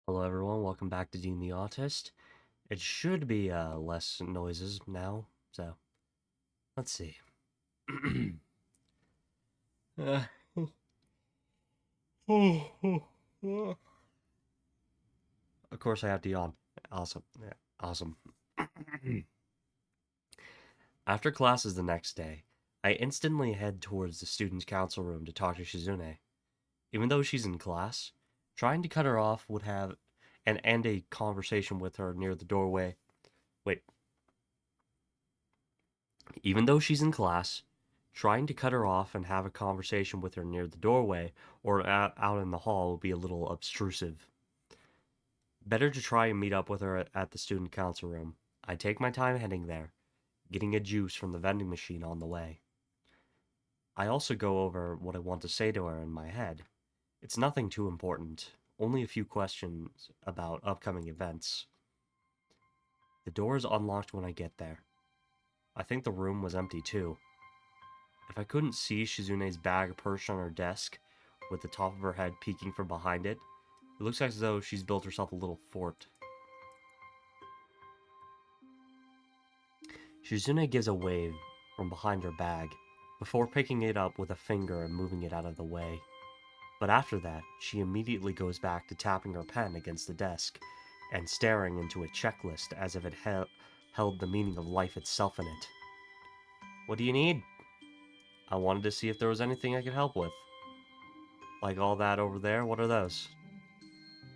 Hello everyone, welcome back to Dean the Autist. It should be less noises now, so let's see. Uh, of course I have to yawn. Awesome. Yeah, awesome. After classes the next day, I instantly head towards the student council room to talk to Shizune. Even though she's in class, trying to cut her off would have and end a conversation with her near the doorway. Wait, even though she's in class, trying to cut her off and have a conversation with her near the doorway or out in the hall would be a little obtrusive. Better to try and meet up with her at the student council room. I take my time heading there, getting a juice from the vending machine on the way. I also go over what I want to say to her in my head. It's nothing too important, only a few questions about upcoming events. The door is unlocked when I get there. I think the room was empty too. If I couldn't see Shizune's bag perched on her desk, with the top of her head peeking from behind it, it looks as though she's built herself a little fort. Shizune gives a wave from behind her bag, before picking it up with a finger and moving it out of the way. But after that, she immediately goes back to tapping her pen against the desk, and staring into a checklist as if it held the meaning of life itself in it. What do you need? I wanted to see if there was anything I could help with. Like all that over there, what are those?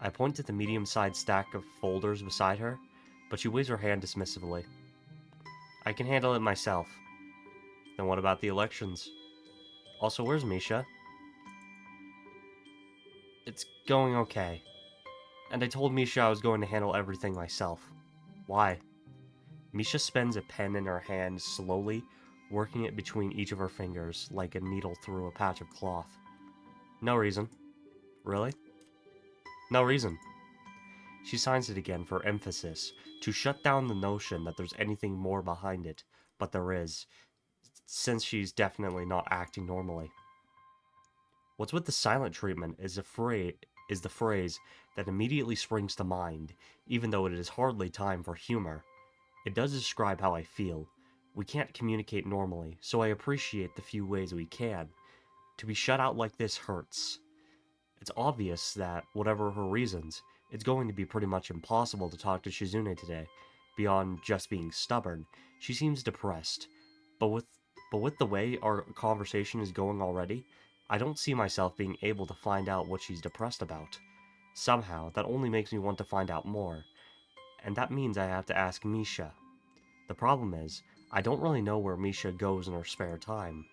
I point to the medium-sized stack of folders beside her, but she waves her hand dismissively. I can handle it myself. Then what about the elections? Also, where's Misha? It's going okay. And I told Misha I was going to handle everything myself. Why? Misha spins a pen in her hand slowly, working it between each of her fingers like a needle through a patch of cloth. No reason. Really? No reason. She signs it again for emphasis, to shut down the notion that there's anything more behind it, but there is, since she's definitely not acting normally. What's with the silent treatment is the phrase that immediately springs to mind, even though it is hardly time for humor. It does describe how I feel. We can't communicate normally, so I appreciate the few ways we can. To be shut out like this hurts. It's obvious that, whatever her reasons, it's going to be pretty much impossible to talk to Shizune today. Beyond just being stubborn, she seems depressed. But with the way our conversation is going already, I don't see myself being able to find out what she's depressed about. Somehow, that only makes me want to find out more. And that means I have to ask Misha. The problem is, I don't really know where Misha goes in her spare time.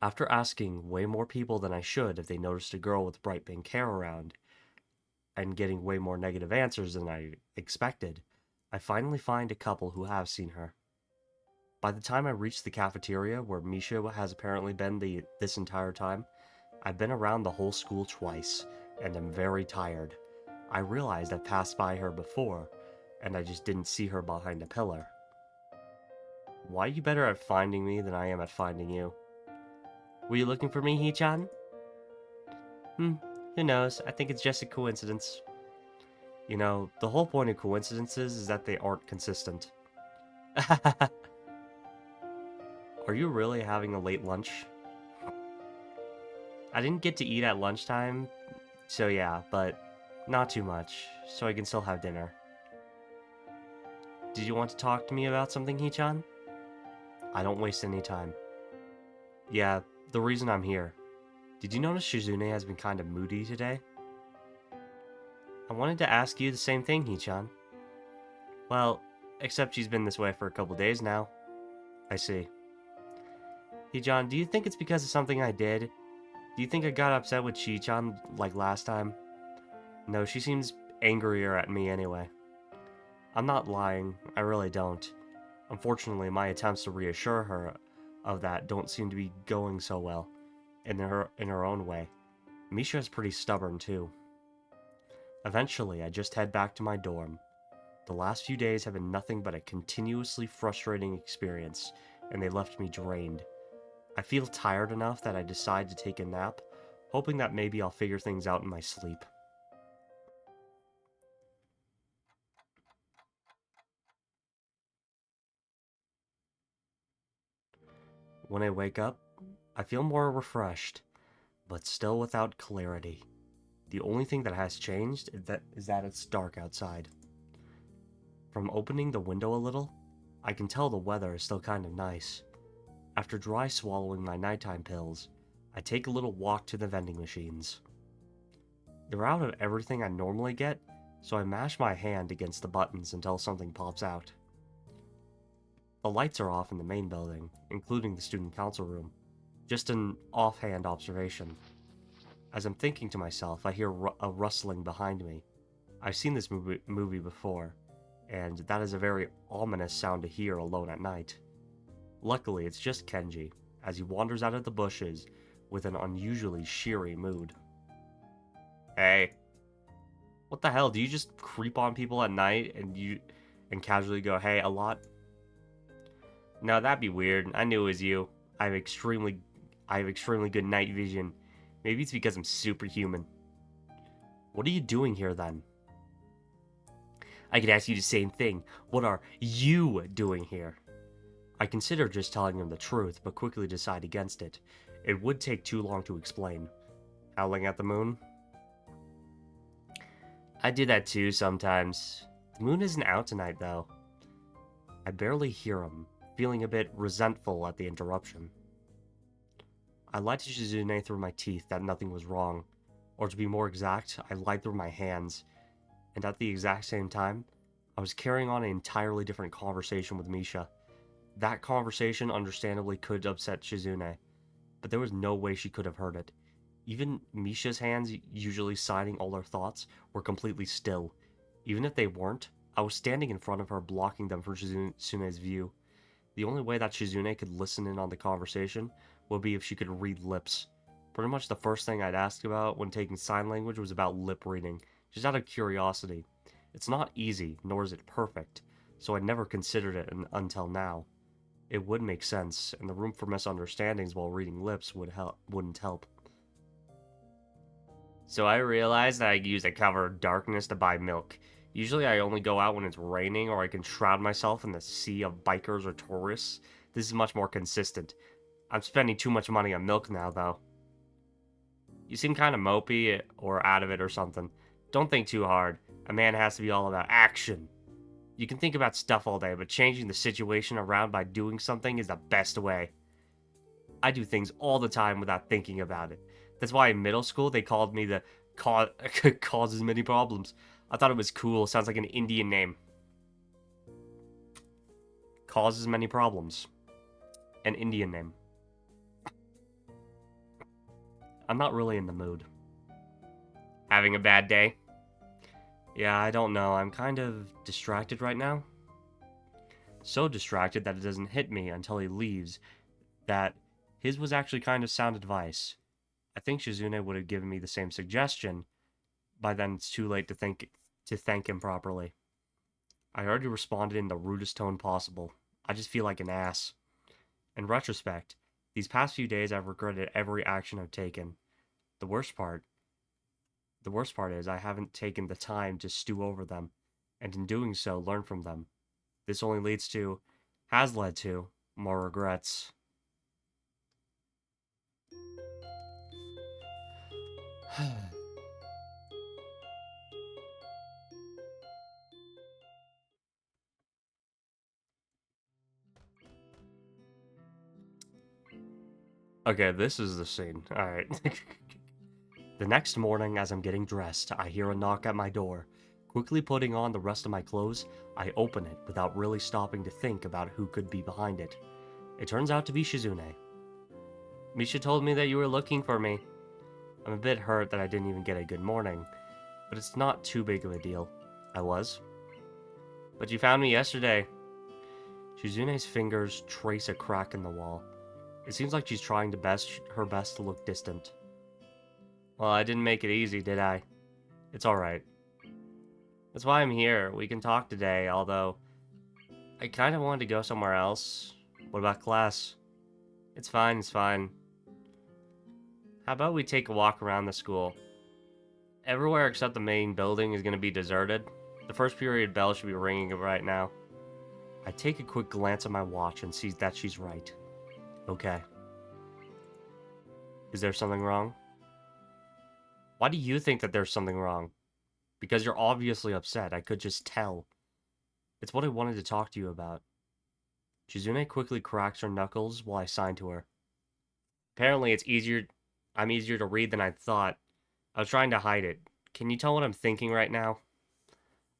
After asking way more people than I should if they noticed a girl with bright pink hair around, and getting way more negative answers than I expected, I finally find a couple who have seen her. By the time I reach the cafeteria where Misha has apparently been this entire time, I've been around the whole school twice, and am very tired. I realized I passed by her before, and I just didn't see her behind a pillar. Why are you better at finding me than I am at finding you? Were you looking for me, Hee-chan? Who knows? I think it's just a coincidence. You know, the whole point of coincidences is that they aren't consistent. Are you really having a late lunch? I didn't get to eat at lunchtime, so yeah, but not too much, so I can still have dinner. Did you want to talk to me about something, Hee-chan? I don't waste any time. Yeah, the reason I'm here. Did you notice Shizune has been kind of moody today? I wanted to ask you the same thing, Hee-chan. Well, except she's been this way for a couple days now. I see. Hee-chan, do you think it's because of something I did? Do you think I got upset with Chi-chan like last time? No, she seems angrier at me anyway. I'm not lying, I really don't. Unfortunately, my attempts to reassure her of that don't seem to be going so well, in her own way. Misha is pretty stubborn too. Eventually, I just head back to my dorm. The last few days have been nothing but a continuously frustrating experience, and they left me drained. I feel tired enough that I decide to take a nap, hoping that maybe I'll figure things out in my sleep. When I wake up, I feel more refreshed, but still without clarity. The only thing that has changed is that it's dark outside. From opening the window a little, I can tell the weather is still kind of nice. After dry swallowing my nighttime pills, I take a little walk to the vending machines. They're out of everything I normally get, so I mash my hand against the buttons until something pops out. The lights are off in the main building, including the student council room. Just an offhand observation. As I'm thinking to myself, I hear a rustling behind me. I've seen this movie before, and that is a very ominous sound to hear alone at night. Luckily, it's just Kenji, as he wanders out of the bushes with an unusually cheery mood. Hey. What the hell, do you just creep on people at night and casually go, hey, a lot? No, that'd be weird. I knew it was you. I have extremely good night vision. Maybe it's because I'm superhuman. What are you doing here then? I could ask you the same thing. What are you doing here? I consider just telling him the truth, but quickly decide against it. It would take too long to explain. Howling at the moon? I do that too sometimes. The moon isn't out tonight, though. I barely hear him, feeling a bit resentful at the interruption. I lied to Shizune through my teeth that nothing was wrong. Or to be more exact, I lied through my hands. And at the exact same time, I was carrying on an entirely different conversation with Misha. That conversation understandably could upset Shizune, but there was no way she could have heard it. Even Misha's hands, usually signing all her thoughts, were completely still. Even if they weren't, I was standing in front of her, blocking them from Shizune's view. The only way that Shizune could listen in on the conversation would be if she could read lips. Pretty much the first thing I'd ask about when taking sign language was about lip reading, just out of curiosity. It's not easy, nor is it perfect, so I'd never considered it until now. It would make sense, and the room for misunderstandings while reading lips wouldn't help. So I realized that I use a cover of darkness to buy milk. Usually I only go out when it's raining or I can shroud myself in the sea of bikers or tourists. This is much more consistent. I'm spending too much money on milk now, though. You seem kind of mopey or out of it or something. Don't think too hard. A man has to be all about action. You can think about stuff all day, but changing the situation around by doing something is the best way. I do things all the time without thinking about it. That's why in middle school they called me the causes many problems. I thought it was cool. Sounds like an Indian name. Causes many problems. An Indian name. I'm not really in the mood. Having a bad day? Yeah, I don't know. I'm kind of distracted right now. So distracted that it doesn't hit me until he leaves that his was actually kind of sound advice. I think Shizune would have given me the same suggestion. By then, it's too late to thank him properly. I already responded in the rudest tone possible. I just feel like an ass. In retrospect, these past few days I've regretted every action I've taken. The worst part is I haven't taken the time to stew over them, and in doing so, learn from them. This only has led to, more regrets. Okay, this is the scene. Alright. The next morning, as I'm getting dressed, I hear a knock at my door. Quickly putting on the rest of my clothes, I open it without really stopping to think about who could be behind it. It turns out to be Shizune. Misha told me that you were looking for me. I'm a bit hurt that I didn't even get a good morning, but it's not too big of a deal. I was. But you found me yesterday. Shizune's fingers trace a crack in the wall. It seems like she's trying her best to look distant. Well, I didn't make it easy, did I? It's alright. That's why I'm here. We can talk today, although I kind of wanted to go somewhere else. What about class? It's fine, it's fine. How about we take a walk around the school? Everywhere except the main building is going to be deserted. The first period bell should be ringing right now. I take a quick glance at my watch and see that she's right. Okay. Is there something wrong? Why do you think that there's something wrong? Because you're obviously upset. I could just tell. It's what I wanted to talk to you about. Shizune quickly cracks her knuckles while I sign to her. Apparently I'm easier to read than I thought. I was trying to hide it. Can you tell what I'm thinking right now?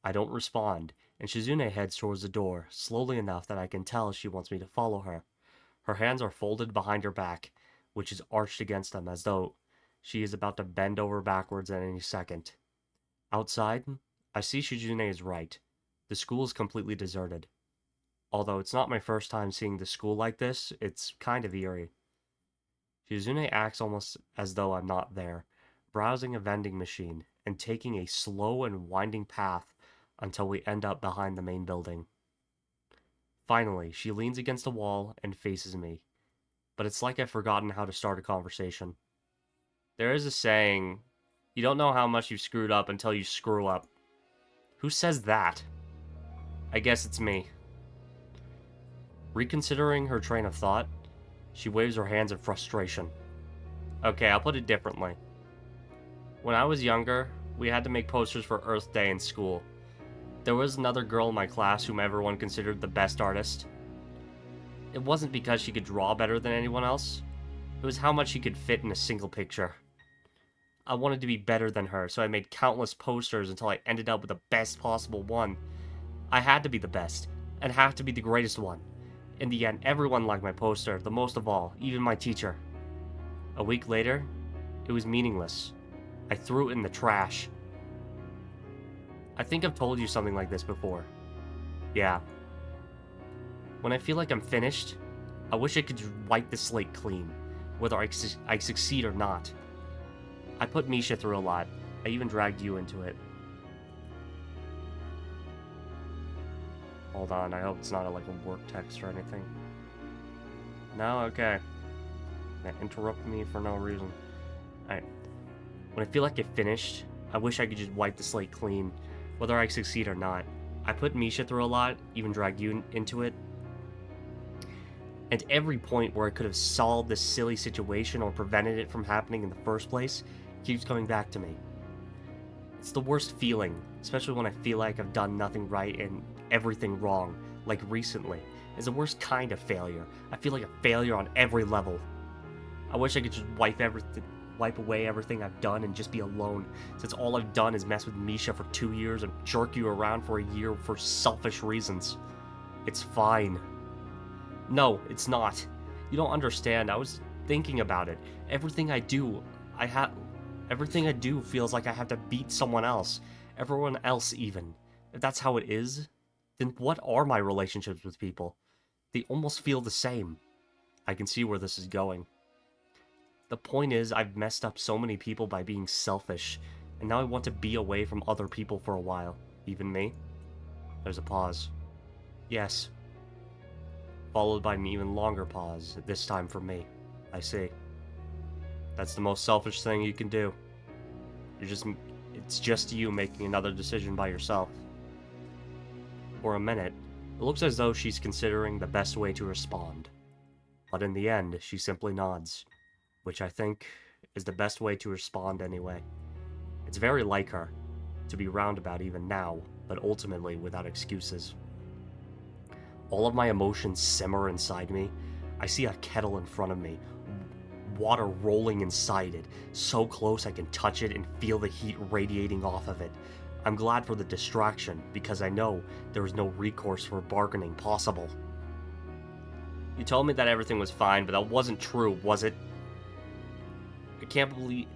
I don't respond, and Shizune heads towards the door, slowly enough that I can tell she wants me to follow her. Her hands are folded behind her back, which is arched against them as though she is about to bend over backwards at any second. Outside, I see Shizune is right. The school is completely deserted. Although it's not my first time seeing the school like this, it's kind of eerie. Shizune acts almost as though I'm not there, browsing a vending machine and taking a slow and winding path until we end up behind the main building. Finally, she leans against the wall and faces me, but it's like I've forgotten how to start a conversation. There is a saying, you don't know how much you've screwed up until you screw up. Who says that? I guess it's me. Reconsidering her train of thought, she waves her hands in frustration. Okay, I'll put it differently. When I was younger, we had to make posters for Earth Day in school. There was another girl in my class whom everyone considered the best artist. It wasn't because she could draw better than anyone else. It was how much she could fit in a single picture. I wanted to be better than her, so I made countless posters until I ended up with the best possible one. I had to be the best, and have to be the greatest one. In the end, everyone liked my poster, the most of all, even my teacher. A week later, it was meaningless. I threw it in the trash. I think I've told you something like this before. Yeah. When I feel like I'm finished, I wish I could just wipe the slate clean, whether I succeed or not. I put Misha through a lot. I even dragged you into it. Hold on, I hope it's not like a work text or anything. No? Okay. Interrupt me for no reason. Alright. When I feel like I've finished, I wish I could just wipe the slate clean, whether I succeed or not. I put Misha through a lot, even dragged you into it. And every point where I could have solved this silly situation or prevented it from happening in the first place keeps coming back to me. It's the worst feeling, especially when I feel like I've done nothing right and everything wrong, like recently. It's the worst kind of failure. I feel like a failure on every level. I wish I could just wipe away everything I've done and just be alone, since all I've done is mess with Misha for 2 years and jerk you around for a year for selfish reasons. It's fine. No, it's not. You don't understand. I was thinking about it. Everything I do feels like I have to beat someone else. Everyone else even. If that's how it is, then what are my relationships with people? They almost feel the same. I can see where this is going. The point is, I've messed up so many people by being selfish, and now I want to be away from other people for a while. Even me? There's a pause. Yes. Followed by an even longer pause, this time for me. I see. That's the most selfish thing you can do. It's just you making another decision by yourself. For a minute, it looks as though she's considering the best way to respond. But in the end, she simply nods, which I think is the best way to respond anyway. It's very like her, to be roundabout even now, but ultimately without excuses. All of my emotions simmer inside me. I see a kettle in front of me, water rolling inside it, so close I can touch it and feel the heat radiating off of it. I'm glad for the distraction, because I know there is no recourse for bargaining possible. You told me that everything was fine, but that wasn't true, was it? I can't believe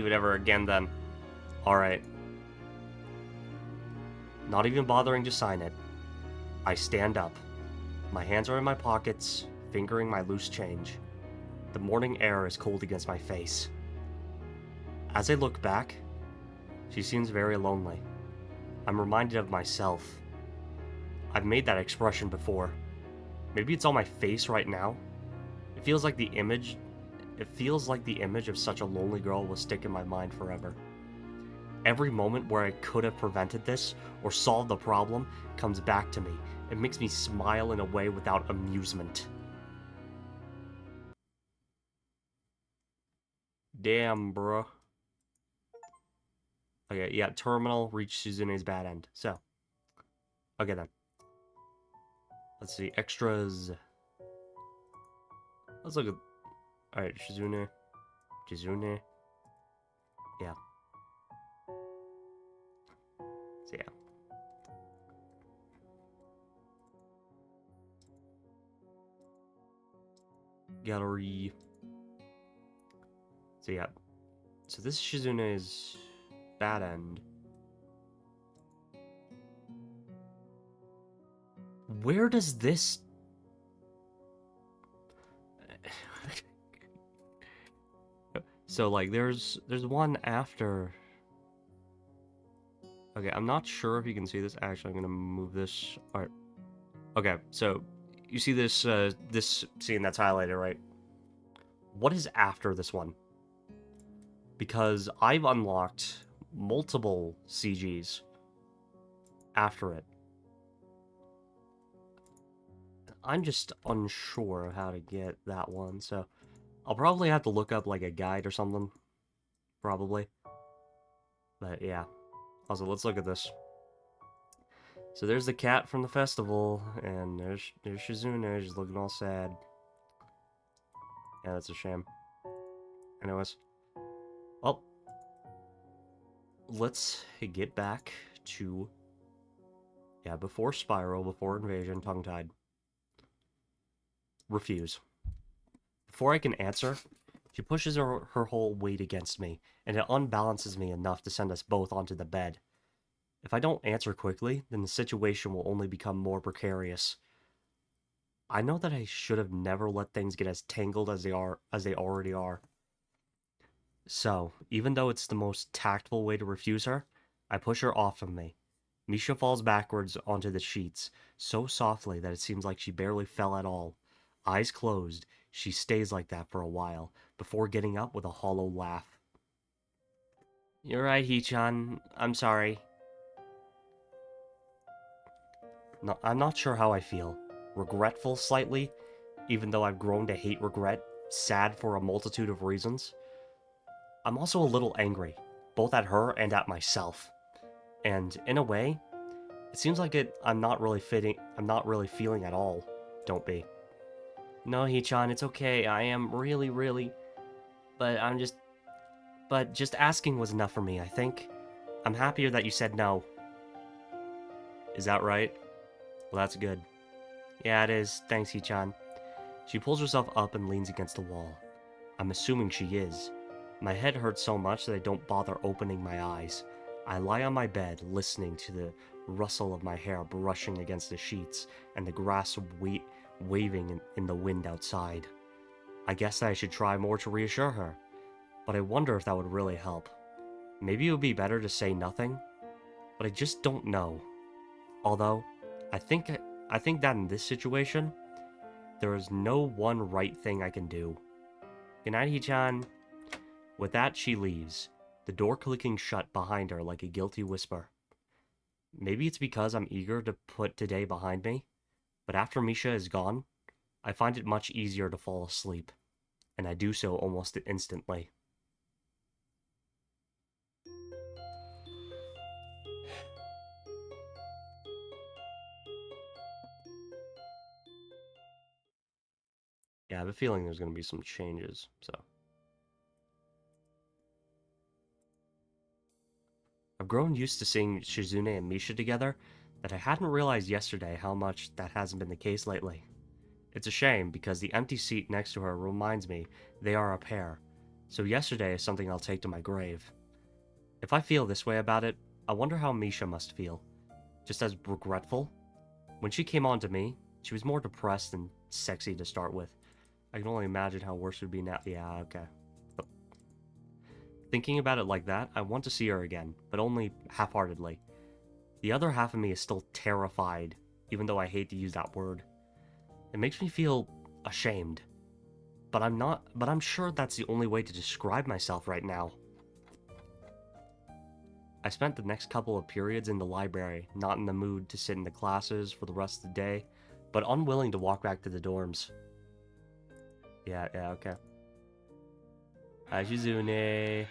it ever again then. Alright. Not even bothering to sign it. I stand up. My hands are in my pockets, fingering my loose change. The morning air is cold against my face. As I look back, she seems very lonely. I'm reminded of myself. I've made that expression before. Maybe it's on my face right now. It feels like the image it feels like the image of such a lonely girl will stick in my mind forever. Every moment where I could have prevented this or solved the problem comes back to me. It makes me smile in a way without amusement. Damn, bro. Okay, yeah, terminal, reach Shizune's bad end. So, okay then. Let's see, extras. Let's look at... Alright, Shizune. Yeah. So, yeah. Gallery. So, yeah. So, this Shizune's bad end. Where does this... So, like, there's one after... Okay, I'm not sure if you can see this. Actually, I'm gonna move this. Alright. Okay, so you see this this scene that's highlighted, right? What is after this one? Because I've unlocked multiple CGs after it. I'm just unsure of how to get that one, so I'll probably have to look up like a guide or something. Probably. But yeah. Also, let's look at this. So there's the cat from the festival, and there's Shizune, she's looking all sad. Yeah, that's a shame. Anyways. Well, let's get back to... Yeah, before Spiral, before Invasion, tongue-tied. Refuse. Before I can answer, she pushes her whole weight against me, and it unbalances me enough to send us both onto the bed. If I don't answer quickly, then the situation will only become more precarious. I know that I should have never let things get as tangled as they already are. So, even though it's the most tactful way to refuse her, I push her off of me. Misha falls backwards onto the sheets, so softly that it seems like she barely fell at all. Eyes closed, she stays like that for a while, before getting up with a hollow laugh. You're right, Hee-chan. I'm sorry. No, I'm not sure how I feel. Regretful slightly, even though I've grown to hate regret. Sad for a multitude of reasons. I'm also a little angry, both at her and at myself. And in a way, it seems like I'm not really feeling at all. Don't be. No, Hee-chan, it's okay. I am really, but just asking was enough for me, I think. I'm happier that you said no. Is that right? Well, that's good. Yeah, it is. Thanks, Hee-chan. She pulls herself up and leans against the wall. I'm assuming she is. My head hurts so much that I don't bother opening my eyes. I lie on my bed, listening to the rustle of my hair brushing against the sheets and the grass waving in the wind outside. I guess I should try more to reassure her, but I wonder if that would really help. Maybe it would be better to say nothing, but I just don't know. Although, I think that in this situation, there is no one right thing I can do. Good night, Hee-chan. With that, she leaves, the door clicking shut behind her like a guilty whisper. Maybe it's because I'm eager to put today behind me, but after Misha is gone, I find it much easier to fall asleep, and I do so almost instantly. Yeah, I have a feeling there's going to be some changes, so... I've grown used to seeing Shizune and Misha together that I hadn't realized yesterday how much that hasn't been the case lately. It's a shame because the empty seat next to her reminds me they are a pair, so yesterday is something I'll take to my grave. If I feel this way about it, I wonder how Misha must feel. Just as regretful? When she came on to me, she was more depressed and sexy to start with. I can only imagine how worse it would be now. Yeah, okay. Thinking about it like that, I want to see her again, but only half-heartedly. The other half of me is still terrified, even though I hate to use that word. It makes me feel ashamed. But I'm sure that's the only way to describe myself right now. I spent the next couple of periods in the library, not in the mood to sit in the classes for the rest of the day, but unwilling to walk back to the dorms. Yeah, okay. Hi, Shizune.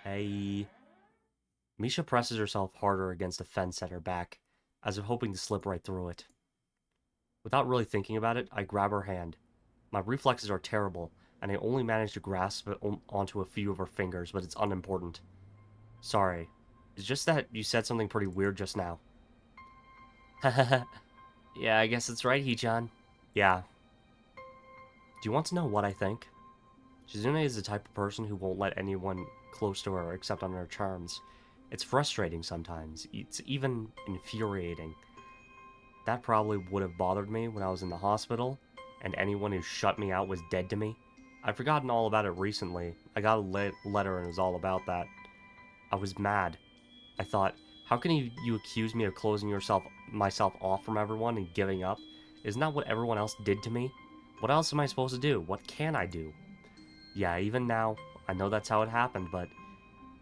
Hey. Misha presses herself harder against a fence at her back, as if hoping to slip right through it. Without really thinking about it, I grab her hand. My reflexes are terrible, and I only manage to grasp it onto a few of her fingers, but it's unimportant. Sorry. It's just that you said something pretty weird just now. Yeah, I guess that's right, Hee-chan. Yeah. Do you want to know what I think? Shizune is the type of person who won't let anyone close to her except on her terms. It's frustrating sometimes. It's even infuriating. That probably would have bothered me when I was in the hospital, and anyone who shut me out was dead to me. I've forgotten all about it recently. I got a letter and it was all about that. I was mad. I thought, how can you accuse me of closing myself off from everyone and giving up? Isn't that what everyone else did to me? What else am I supposed to do? What can I do? Yeah, even now, I know that's how it happened, but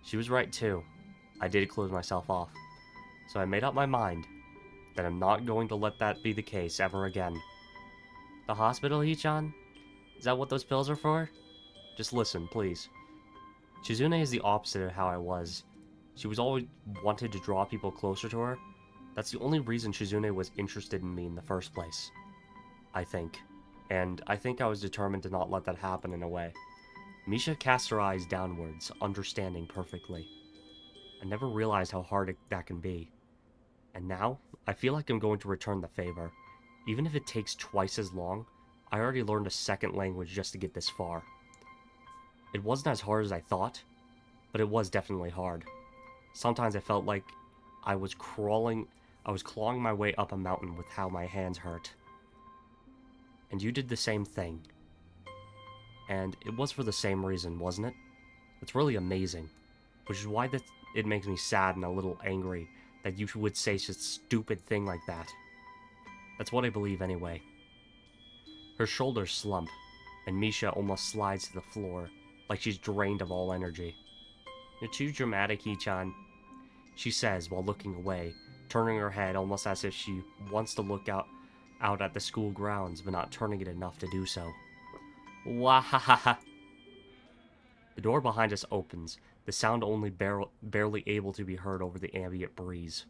she was right too. I did close myself off. So I made up my mind that I'm not going to let that be the case ever again. The hospital, Hee-chan? Is that what those pills are for? Just listen, please. Shizune is the opposite of how I was. She was always wanted to draw people closer to her. That's the only reason Shizune was interested in me in the first place. I think. And I think I was determined to not let that happen in a way. Misha cast her eyes downwards, understanding perfectly. I never realized how hard that can be. And now, I feel like I'm going to return the favor. Even if it takes twice as long, I already learned a second language just to get this far. It wasn't as hard as I thought, but it was definitely hard. Sometimes I felt like I was clawing my way up a mountain with how my hands hurt. And you did the same thing. And it was for the same reason, wasn't it? It's really amazing. Which is why it makes me sad and a little angry that you would say such a stupid thing like that. That's what I believe anyway. Her shoulders slump, and Misha almost slides to the floor, like she's drained of all energy. You're too dramatic, Hee-chan, she says while looking away, turning her head almost as if she wants to look out at the school grounds, but not turning it enough to do so. Wahahaha! The door behind us opens, the sound only barely able to be heard over the ambient breeze.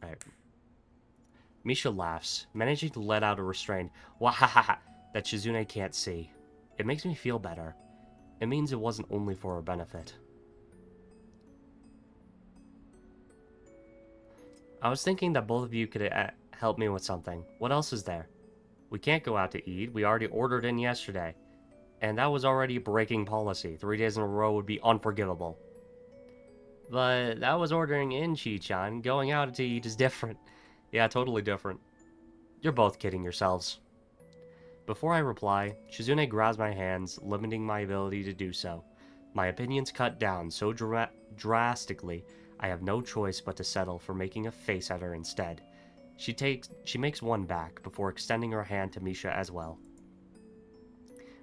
Alright. Misha laughs, managing to let out a restrained wahahaha that Shizune can't see. It makes me feel better. It means it wasn't only for her benefit. I was thinking that both of you could help me with something. What else is there? We can't go out to eat. We already ordered in yesterday. And that was already breaking policy. 3 days in a row would be unforgivable. But that was ordering in, Chi-chan. Going out to eat is different. Yeah, totally different. You're both kidding yourselves. Before I reply, Shizune grabs my hands, limiting my ability to do so. My opinions cut down so drastically, I have no choice but to settle for making a face at her instead. She makes one back before extending her hand to Misha as well.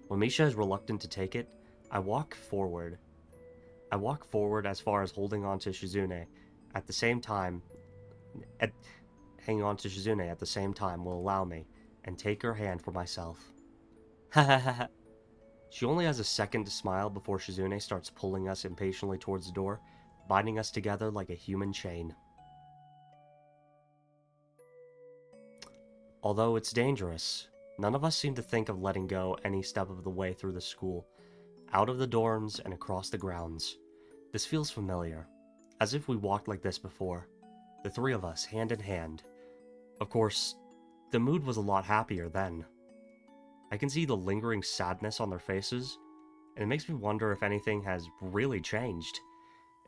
When Misha is reluctant to take it, I walk forward. I walk forward as far as holding on to Shizune. At the same time, hanging on to Shizune at the same time will allow me, and take her hand for myself. Ha ha ha ha. She only has a second to smile before Shizune starts pulling us impatiently towards the door, binding us together like a human chain. Although it's dangerous, none of us seem to think of letting go any step of the way through the school, out of the dorms and across the grounds. This feels familiar, as if we walked like this before, the three of us, hand in hand. Of course, the mood was a lot happier then. I can see the lingering sadness on their faces, and it makes me wonder if anything has really changed,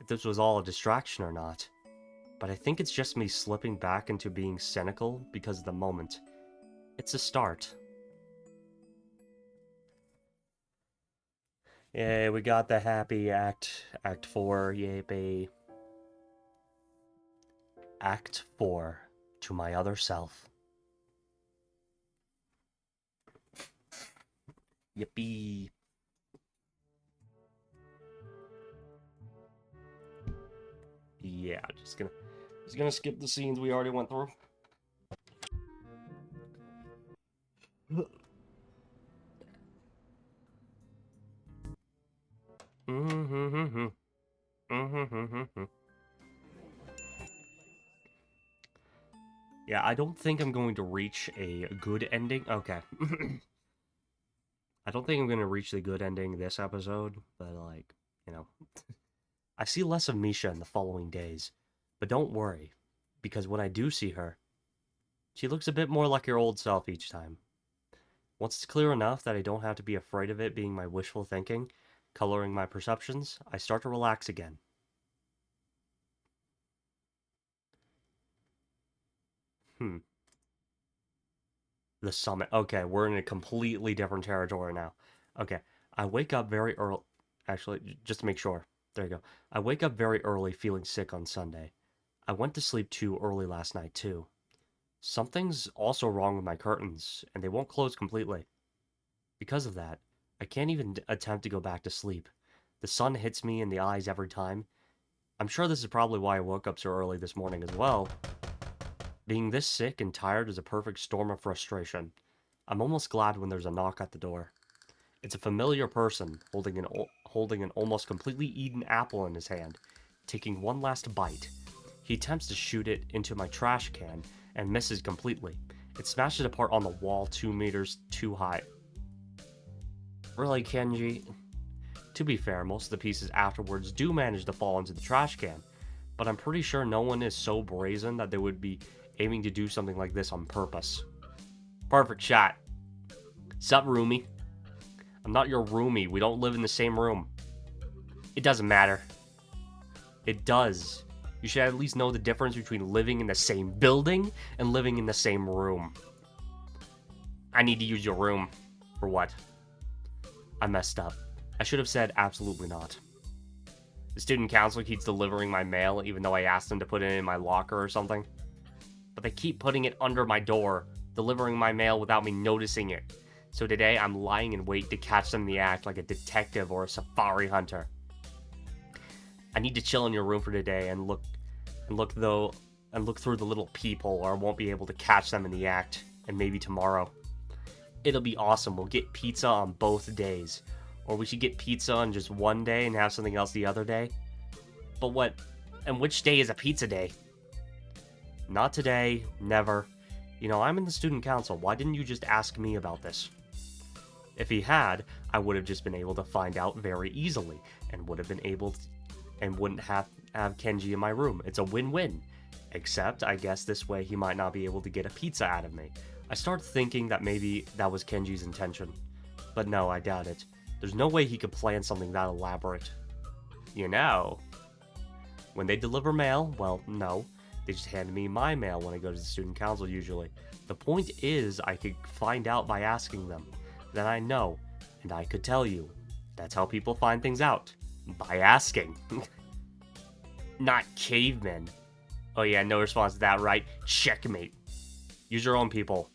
if this was all a distraction or not. But I think it's just me slipping back into being cynical because of the moment. It's a start. Yay, we got the happy Act 4, yay, babe. Act 4, to my other self. Yippee. Yeah, just gonna skip the scenes we already went through. Yeah, I don't think I'm going to reach a good ending. Okay. I don't think I'm going to reach the good ending this episode, but like, you know, I see less of Misha in the following days. But don't worry, because when I do see her, she looks a bit more like her old self each time. Once it's clear enough that I don't have to be afraid of it being my wishful thinking, coloring my perceptions, I start to relax again. Hmm. The summit. Okay, we're in a completely different territory now. Okay, I wake up very early. Actually, just to make sure. There you go. I wake up very early feeling sick on Sunday. I went to sleep too early last night, too. Something's also wrong with my curtains, and they won't close completely. Because of that, I can't even attempt to go back to sleep. The sun hits me in the eyes every time. I'm sure this is probably why I woke up so early this morning as well. Being this sick and tired is a perfect storm of frustration. I'm almost glad when there's a knock at the door. It's a familiar person holding an almost completely eaten apple in his hand, taking one last bite. He attempts to shoot it into my trash can and misses completely. It smashes apart on the wall 2 meters too high. Really, Kenji? To be fair, most of the pieces afterwards do manage to fall into the trash can, but I'm pretty sure no one is so brazen that they would be aiming to do something like this on purpose. Perfect shot. Sup, roomie? I'm not your roomie. We don't live in the same room. It doesn't matter. It does. You should at least know the difference between living in the same building and living in the same room. I need to use your room. For what? I messed up. I should have said absolutely not. The student council keeps delivering my mail even though I asked them to put it in my locker or something. But they keep putting it under my door, delivering my mail without me noticing it. So today I'm lying in wait to catch them in the act like a detective or a safari hunter. I need to chill in your room for today and look through the little peephole, or I won't be able to catch them in the act, and maybe tomorrow. It'll be awesome. We'll get pizza on both days. Or we should get pizza on just one day and have something else the other day. But what? And which day is a pizza day? Not today. Never. You know, I'm in the student council. Why didn't you just ask me about this? If he had, I would have just been able to find out very easily and would have been able to, and wouldn't have Kenji in my room. It's a win-win. Except, I guess this way he might not be able to get a pizza out of me. I started thinking that maybe that was Kenji's intention. But no, I doubt it. There's no way he could plan something that elaborate. You know, when they deliver mail, well, no. They just hand me my mail when I go to the student council usually. The point is, I could find out by asking them. Then I know, and I could tell you. That's how people find things out. By asking. Not cavemen. Oh yeah, no response to that, right? Checkmate. Use your own people.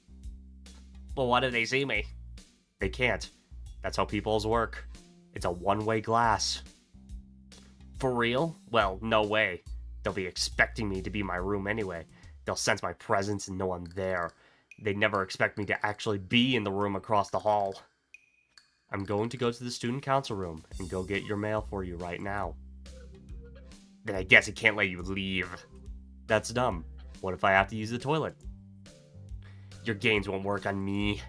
Well, what if they see me? They can't. That's how peoples work. It's a one-way glass. For real? Well, no way. They'll be expecting me to be in my room anyway. They'll sense my presence and know I'm there. They'd never expect me to actually be in the room across the hall. I'm going to go to the student council room and go get your mail for you right now. Then I guess I can't let you leave. That's dumb. What if I have to use the toilet? Your games won't work on me.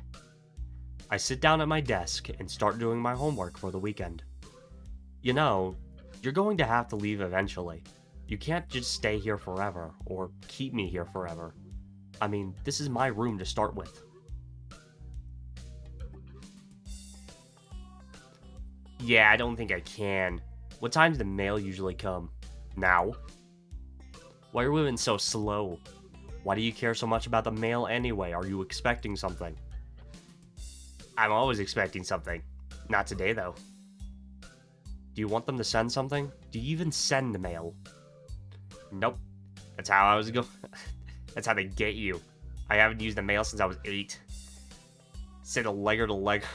I sit down at my desk and start doing my homework for the weekend. You know, you're going to have to leave eventually. You can't just stay here forever, or keep me here forever. I mean, this is my room to start with. Yeah, I don't think I can. What time does the mail usually come? Now? Why are you moving so slow? Why do you care so much about the mail anyway? Are you expecting something? I'm always expecting something. Not today, though. Do you want them to send something? Do you even send the mail? Nope. That's how I was That's how they get you. I haven't used the mail since I was 8. Send a Lego to Lego.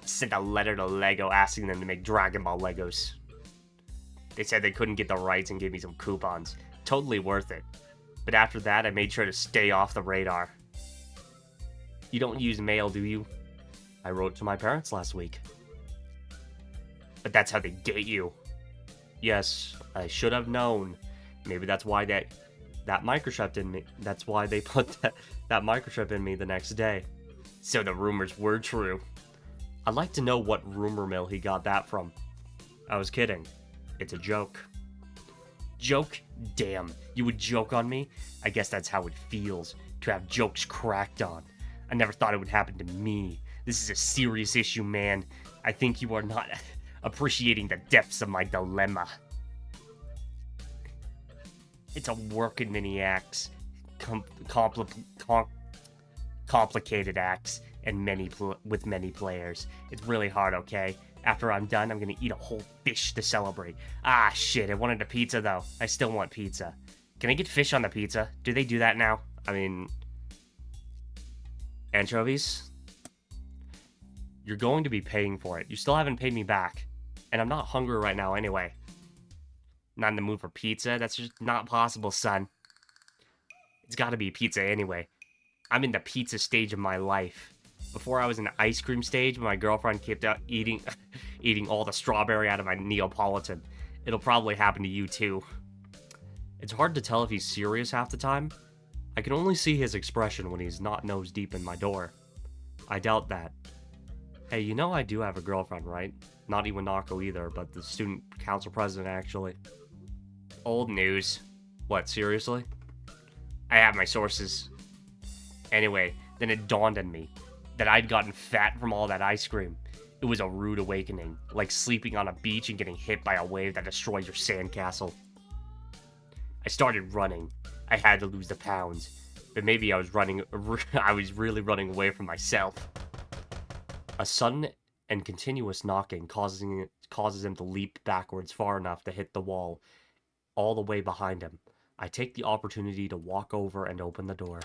Sent a letter to Lego asking them to make Dragon Ball Legos. They said they couldn't get the rights and gave me some coupons. Totally worth it. But after that, I made sure to stay off the radar. You don't use mail, do you? I wrote to my parents last week. But that's how they get you. Yes, I should have known. Maybe that's why that microchip in me. That's why they put that microchip in me the next day. So the rumors were true. I'd like to know what rumor mill he got that from. I was kidding. It's a joke. Joke? Damn, you would joke on me? I guess that's how it feels, to have jokes cracked on. I never thought it would happen to me. This is a serious issue, man. I think you are not appreciating the depths of my dilemma. It's a working mini axe. Complicated axe, and with many players. It's really hard, okay? After I'm done, I'm gonna eat a whole fish to celebrate. Ah, shit, I wanted a pizza, though. I still want pizza. Can I get fish on the pizza? Do they do that now? I mean... Anchovies? You're going to be paying for it. You still haven't paid me back. And I'm not hungry right now anyway. Not in the mood for pizza? That's just not possible, son. It's gotta be pizza anyway. I'm in the pizza stage of my life. Before I was in the ice cream stage, my girlfriend kept out eating all the strawberry out of my Neapolitan. It'll probably happen to you too. It's hard to tell if he's serious half the time. I can only see his expression when he's not nose deep in my door. I doubt that. Hey, you know I do have a girlfriend, right? Not Iwanako either, but the student council president actually. Old news. What, seriously? I have my sources. Anyway, then it dawned on me that I'd gotten fat from all that ice cream. It was a rude awakening, like sleeping on a beach and getting hit by a wave that destroys your sandcastle. I started running. I had to lose the pounds, but maybe I was really running away from myself. A sudden and continuous knocking causes him to leap backwards far enough to hit the wall, all the way behind him. I take the opportunity to walk over and open the door.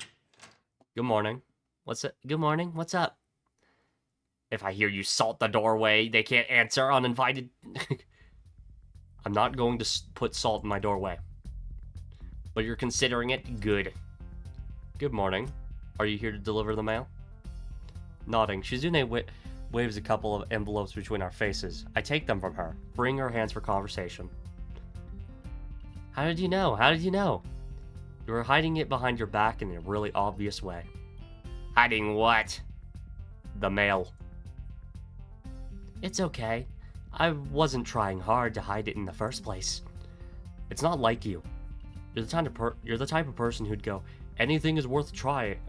Good morning. What's up? Good morning. What's up? If I hear you salt the doorway, they can't answer uninvited. I'm not going to put salt in my doorway. But you're considering it? Good. Good morning. Are you here to deliver the mail? Nodding, Shizune waves a couple of envelopes between our faces. I take them from her, freeing her hands for conversation. How did you know? How did you know? You were hiding it behind your back in a really obvious way. Hiding what? The mail. It's okay. I wasn't trying hard to hide it in the first place. It's not like you. You're the type of person who'd go, anything worth trying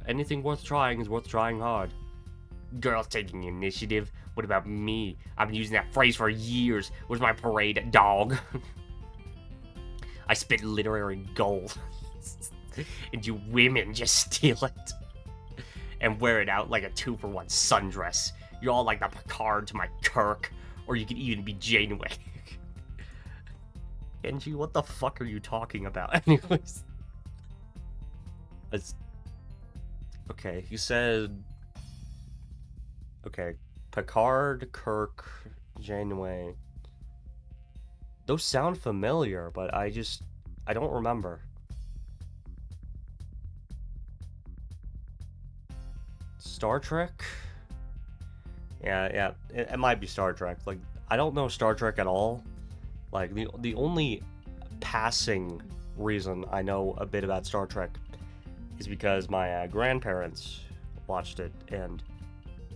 is worth trying hard. Girls taking initiative? What about me? I've been using that phrase for years. Where's my parade, dog? I spit literary gold. And you women just steal it. And wear it out like a 2-for-1 sundress. You're all like the Picard to my Kirk. Or you could even be Janeway. Genji, what the fuck are you talking about? Anyways. Okay, he said... Okay, Picard, Kirk, Janeway. Those sound familiar, but I don't remember. Star Trek? Yeah, it might be Star Trek. Like, I don't know Star Trek at all. Like, the only passing reason I know a bit about Star Trek is because my grandparents watched it, and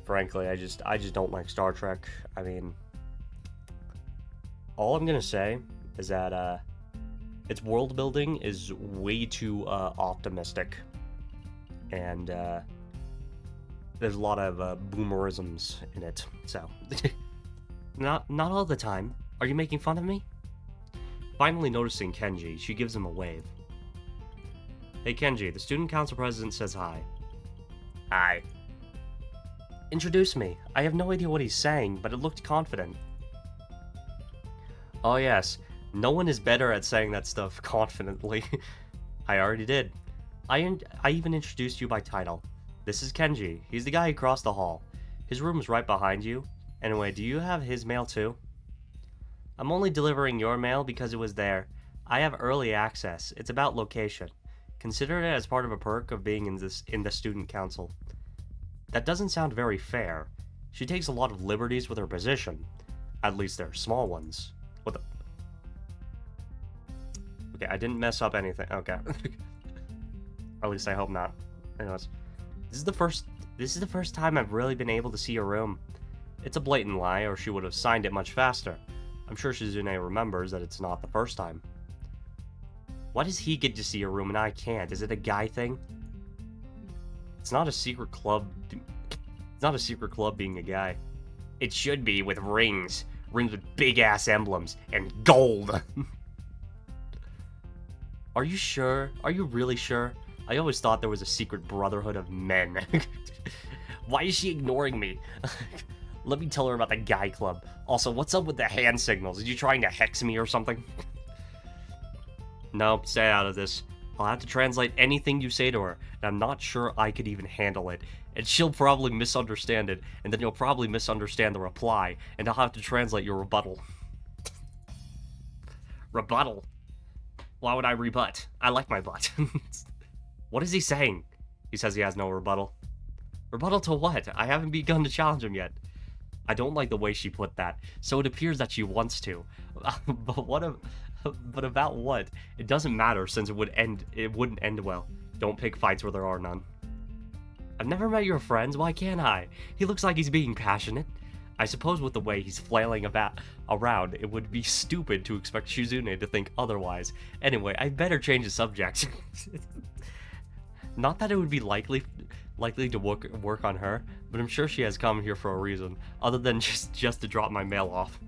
frankly, I just don't like Star Trek. I mean, all I'm gonna say is that its world building is way too optimistic, and there's a lot of boomerisms in it. So, not all the time. Are you making fun of me? Finally noticing Kenji, she gives him a wave. Hey Kenji, the student council president says hi. Hi. Introduce me. I have no idea what he's saying, but it looked confident. Oh yes, no one is better at saying that stuff confidently. I already did. I even introduced you by title. This is Kenji. He's the guy who crossed the hall. His room is right behind you, Anyway, do you have his mail too? I'm only delivering your mail because it was there. I have early access. It's about location. Consider it as part of a perk of being in the student council. That doesn't sound very fair. She takes a lot of liberties with her position. At least they're small ones. What the... Okay, I didn't mess up anything. Okay. At least I hope not. Anyways, this is the first time I've really been able to see her room. It's a blatant lie, or she would have signed it much faster. I'm sure Shizune remembers that it's not the first time. Why does he get to see her room and I can't? Is it a guy thing? It's not a secret club. It's not a secret club being a guy. It should be with rings. Rings with big-ass emblems and gold. Are you sure? Are you really sure? I always thought there was a secret brotherhood of men. Why is she ignoring me? Let me tell her about the guy club. Also, what's up with the hand signals? Are you trying to hex me or something? No, stay out of this. I'll have to translate anything you say to her, and I'm not sure I could even handle it. And she'll probably misunderstand it, and then you'll probably misunderstand the reply, and I'll have to translate your rebuttal. Rebuttal? Why would I rebut? I like my butt. What is he saying? He says he has no rebuttal. Rebuttal to what? I haven't begun to challenge him yet. I don't like the way she put that, so it appears that she wants to. But about what? It doesn't matter since it wouldn't end well. Don't pick fights where there are none. I've never met your friends, why can't I? He looks like he's being passionate. I suppose with the way he's flailing around, it would be stupid to expect Shizune to think otherwise. Anyway, I better change the subject. Not that it would be likely to work on her, but I'm sure she has come here for a reason, other than just to drop my mail off.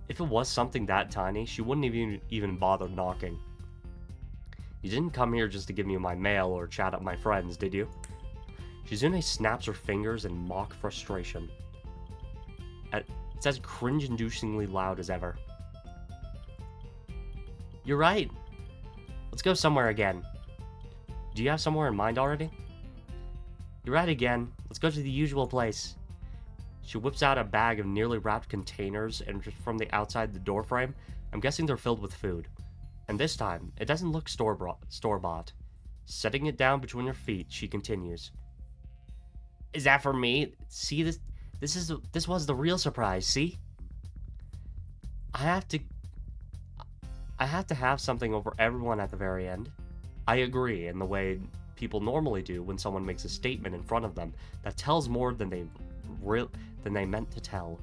If it was something that tiny, she wouldn't even bother knocking. You didn't come here just to give me my mail or chat up my friends, did you? Shizune snaps her fingers in mock frustration. It's as cringe-inducingly loud as ever. You're right. Let's go somewhere again. Do you have somewhere in mind already? You're right again. Let's go to the usual place. She whips out a bag of nearly wrapped containers, and from the outside the doorframe, I'm guessing they're filled with food. And this time, it doesn't look store-bought. Setting it down between her feet, she continues. Is that for me? See, this was the real surprise, see? I have to have something over everyone at the very end. I agree, in the way people normally do when someone makes a statement in front of them that tells more than they meant to tell.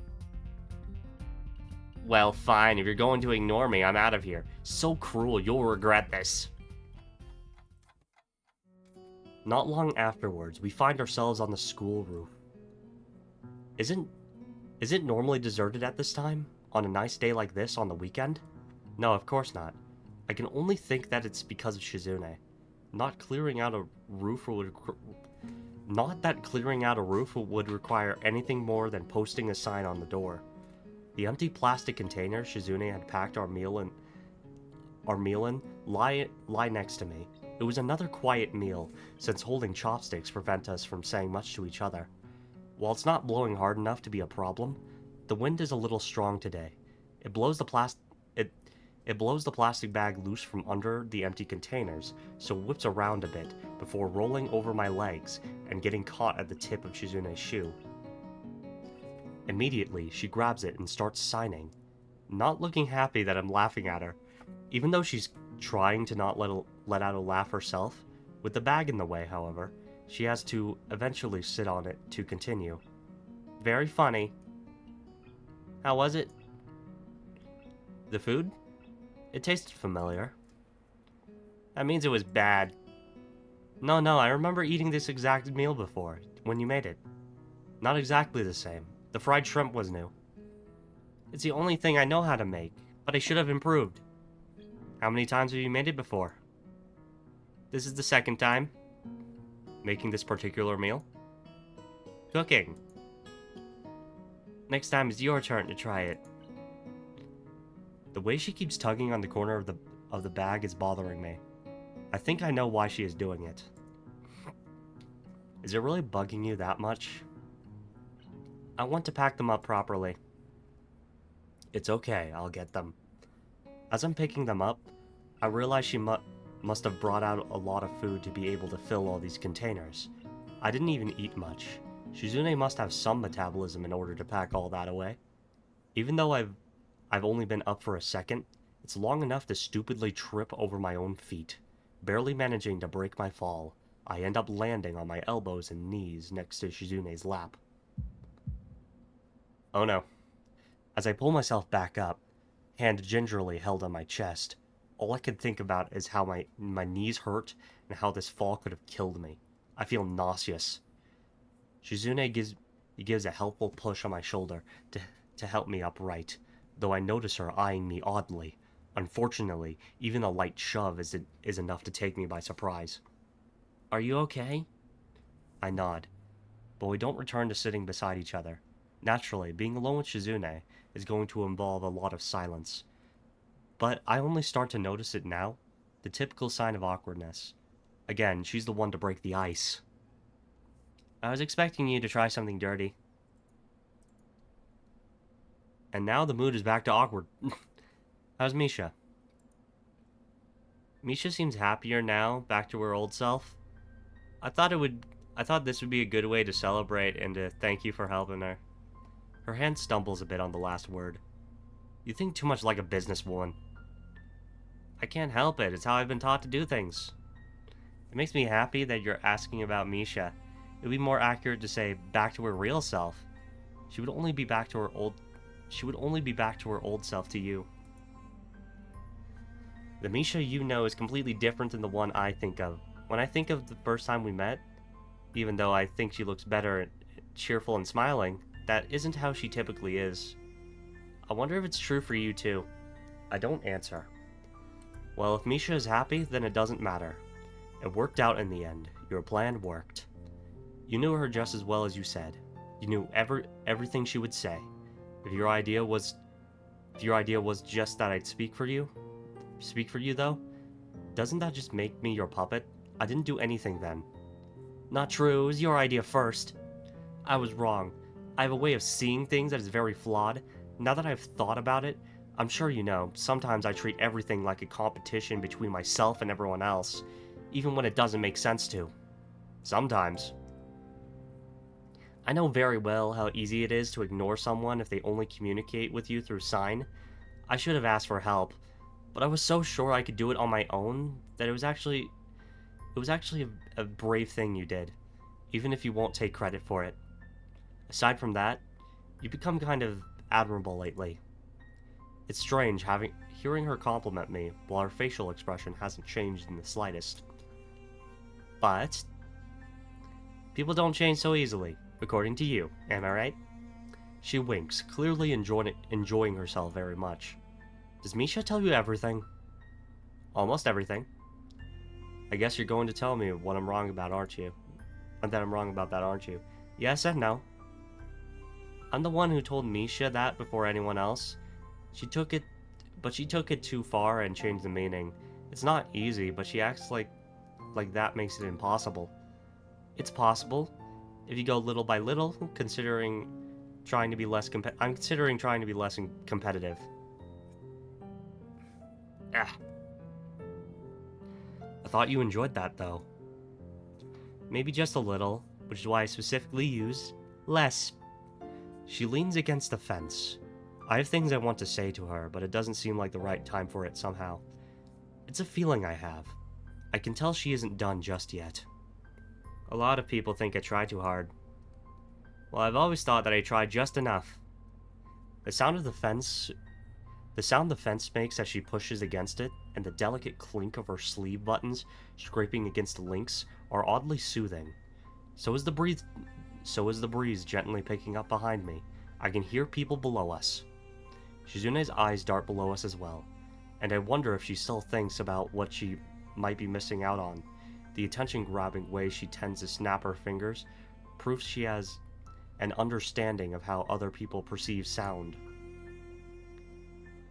Well, fine, if you're going to ignore me, I'm out of here. So cruel, you'll regret this. Not long afterwards, we find ourselves on the school roof. Isn't it normally deserted at this time? On a nice day like this on the weekend? No, of course not. I can only think that it's because of Shizune. Not that clearing out a roof would require anything more than posting a sign on the door. The empty plastic container Shizune had packed our meal in lie next to me. It was another quiet meal, since holding chopsticks prevent us from saying much to each other. While it's not blowing hard enough to be a problem, the wind is a little strong today. It blows the plastic bag loose from under the empty containers, so it whips around a bit before rolling over my legs and getting caught at the tip of Shizune's shoe. Immediately, she grabs it and starts signing, not looking happy that I'm laughing at her. Even though she's trying to not let out a laugh herself, with the bag in the way, however, she has to eventually sit on it to continue. Very funny. How was it? The food? It tasted familiar. That means it was bad. No, I remember eating this exact meal before, when you made it. Not exactly the same. The fried shrimp was new. It's the only thing I know how to make, but I should have improved. How many times have you made it before? This is the second time. Making this particular meal? Cooking. Next time it's your turn to try it. The way she keeps tugging on the corner of the bag is bothering me. I think I know why she is doing it. Is it really bugging you that much? I want to pack them up properly. It's okay, I'll get them. As I'm picking them up, I realize she must have brought out a lot of food to be able to fill all these containers. I didn't even eat much. Shizune must have some metabolism in order to pack all that away. Even though I've only been up for a second, it's long enough to stupidly trip over my own feet. Barely managing to break my fall, I end up landing on my elbows and knees next to Shizune's lap. Oh no. As I pull myself back up, hand gingerly held on my chest, all I could think about is how my knees hurt and how this fall could have killed me. I feel nauseous. Shizune gives a helpful push on my shoulder to help me upright, though I notice her eyeing me oddly. Unfortunately, even a light shove is enough to take me by surprise. Are you okay? I nod, but we don't return to sitting beside each other. Naturally, being alone with Shizune is going to involve a lot of silence. But I only start to notice it now, the typical sign of awkwardness. Again, she's the one to break the ice. I was expecting you to try something dirty. And now the mood is back to awkward. How's Misha? Misha seems happier now, back to her old self. I thought this would be a good way to celebrate and to thank you for helping her. Her hand stumbles a bit on the last word. You think too much like a businesswoman. I can't help it, it's how I've been taught to do things. It makes me happy that you're asking about Misha. It would be more accurate to say back to her real self. She would only be back to her old self to you. The Misha you know is completely different than the one I think of. When I think of the first time we met, even though I think she looks better, cheerful and smiling, that isn't how she typically is. I wonder if it's true for you too. I don't answer. Well, if Misha is happy, then it doesn't matter. It worked out in the end. Your plan worked. You knew her just as well as you said. You knew everything she would say. If your idea was just that I'd speak for you though, doesn't that just make me your puppet? I didn't do anything then. Not true, it was your idea first. I was wrong. I have a way of seeing things that is very flawed. Now that I've thought about it, I'm sure you know, sometimes I treat everything like a competition between myself and everyone else, even when it doesn't make sense to. Sometimes. I know very well how easy it is to ignore someone if they only communicate with you through sign. I should have asked for help, but I was so sure I could do it on my own that it was actually a brave thing you did, even if you won't take credit for it. Aside from that, you've become kind of admirable lately. It's strange hearing her compliment me while her facial expression hasn't changed in the slightest. But people don't change so easily, according to you, am I right? She winks, clearly enjoying herself very much. Does Misha tell you everything? Almost everything. I guess you're going to tell me what I'm wrong about, aren't you? That I'm wrong about that, aren't you? Yes and no. I'm the one who told Misha that before anyone else. She took it too far and changed the meaning. It's not easy, but she acts like that makes it impossible. It's possible, if you go little by little, I'm considering trying to be less competitive. Ah. I thought you enjoyed that, though. Maybe just a little, which is why I specifically used less. She leans against the fence. I have things I want to say to her, but it doesn't seem like the right time for it somehow. It's a feeling I have. I can tell she isn't done just yet. A lot of people think I try too hard. Well, I've always thought that I tried just enough. The sound the fence makes as she pushes against it, and the delicate clink of her sleeve buttons scraping against the links are oddly soothing. So is the breeze gently picking up behind me. I can hear people below us. Shizune's eyes dart below us as well, and I wonder if she still thinks about what she might be missing out on. The attention-grabbing way she tends to snap her fingers proves she has an understanding of how other people perceive sound.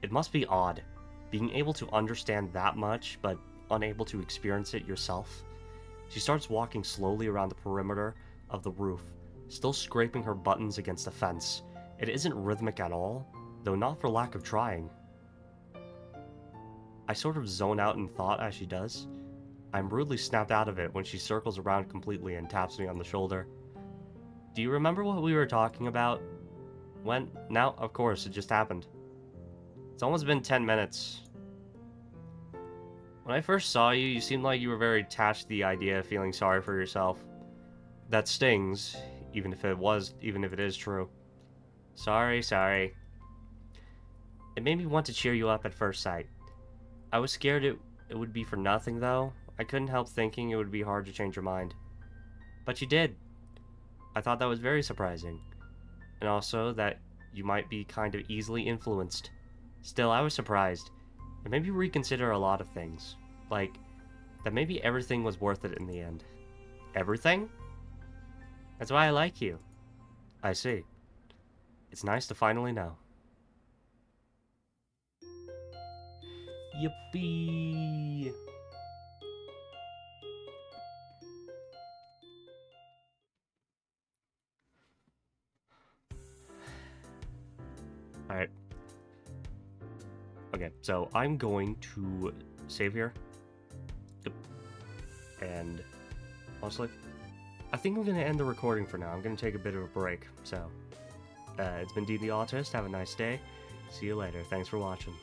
It must be odd, being able to understand that much, but unable to experience it yourself. She starts walking slowly around the perimeter of the roof, still scraping her buttons against the fence. It isn't rhythmic at all, though not for lack of trying. I sort of zone out in thought as she does. I'm rudely snapped out of it when she circles around completely and taps me on the shoulder. Do you remember what we were talking about? When? Now, of course, it just happened. It's almost been 10 minutes. When I first saw you, you seemed like you were very attached to the idea of feeling sorry for yourself. That stings, even if it is true. Sorry. It made me want to cheer you up at first sight. I was scared it would be for nothing, though. I couldn't help thinking it would be hard to change your mind. But you did. I thought that was very surprising. And also that you might be kind of easily influenced. Still, I was surprised. It made me reconsider a lot of things. Like, that maybe everything was worth it in the end. Everything? That's why I like you. I see. It's nice to finally know. Yippee! Alright. Okay, so I'm going to save here. Yep. And honestly, I think I'm going to end the recording for now. I'm going to take a bit of a break. So, it's been D the Autist. Have a nice day. See you later. Thanks for watching.